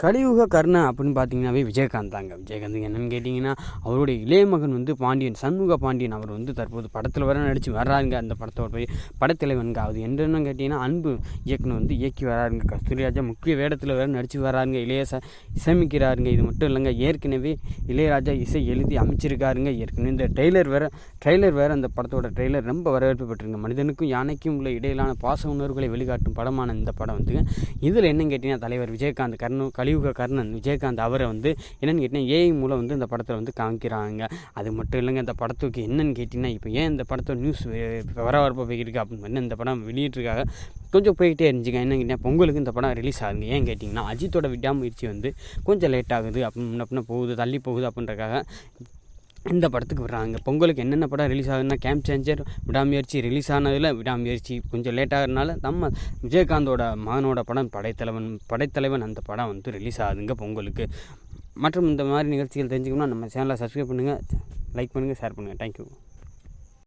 கலியுக கர்ணன் அப்படின்னு பார்த்தீங்கன்னாவே விஜயகாந்த் தாங்க. விஜயகாந்த் என்னென்னு கேட்டிங்கன்னா, அவருடைய இளைய மகன் வந்து பாண்டியன், சண்முக பாண்டியன். அவர் வந்து தற்போது படத்தில் வர நடித்து வர்றாருங்க. அந்த படத்தோட போய் படத்தலைவனுங்க. அது என்னென்னு கேட்டிங்கன்னா, அன்பு இயக்குனர் வந்து இயக்கி வராருங்க. கஸ்தூரிராஜா முக்கிய வேடத்தில் வேறு நடித்து வராருங்க. இசையமைக்கிறாருங்க. இது மட்டும் இல்லைங்க, ஏற்கனவே இளையராஜா இசை எழுதி அமைச்சிருக்காருங்க. ஏற்கனவே இந்த ட்ரெய்லர் வேறு அந்த படத்தோட ட்ரெய்லர் ரொம்ப வரவேற்பு பெற்றுங்க. மனிதனுக்கும் யானைக்கும் உள்ள இடையிலான பாச உணர்வுகளை வெளிக்காட்டும் படமான இந்த படம் வந்துங்க. இதில் என்னன்னு கேட்டிங்கன்னா, தலைவர் விஜயகாந்த் கலியுக கர்ணன் விஜயகாந்த் அவரை வந்து என்னென்னு கேட்டிங்கன்னா, ஏஐ மூலம் வந்து இந்த படத்தில் வந்து காமிக்கிறாங்க. அது மட்டும் இல்லைங்க, இந்த படத்துக்கு என்னென்னு கேட்டிங்கன்னா, இப்போ ஏன் இந்த படத்தோட நியூஸ் வரவரப்பாக போய்கிருக்கு அப்படின்னு இந்த படம் வெளியிட்டிருக்காங்க. கொஞ்சம் போய்கிட்டே இருந்துச்சுங்க. என்ன கேட்டிங்கன்னா, பொங்கலுக்கு இந்த படம் ரிலீஸ் ஆகுங்க. ஏன் கேட்டிங்கன்னா, அஜித்தோட விடாமுயற்சி வந்து கொஞ்சம் லேட் ஆகுது அப்படின்னு போகுது, தள்ளி போகுது அப்படின்றக்காக இந்த படத்துக்கு வர்றாங்க. பொங்கலுக்கு என்னென்ன படம் ரிலீஸ் ஆகுதுன்னா, கேம் சேஞ்சர், விடாமுயற்சி ரிலீஸ் ஆனதில் விடாமுயற்சி கொஞ்சம் லேட் ஆகிறதுனால நம்ம விஜயகாந்தோட மகனோட படம் படைத்தலைவன் அந்த படம் வந்து ரிலீஸ் ஆகுதுங்க பொங்கலுக்கு. மற்றும் இந்த மாதிரி நிகழ்ச்சிகள் தெரிஞ்சுக்கணும்னா நம்ம சேனலை சப்ஸ்கிரைப் பண்ணுங்கள், லைக் பண்ணுங்கள், ஷேர் பண்ணுங்கள். தேங்க்யூ.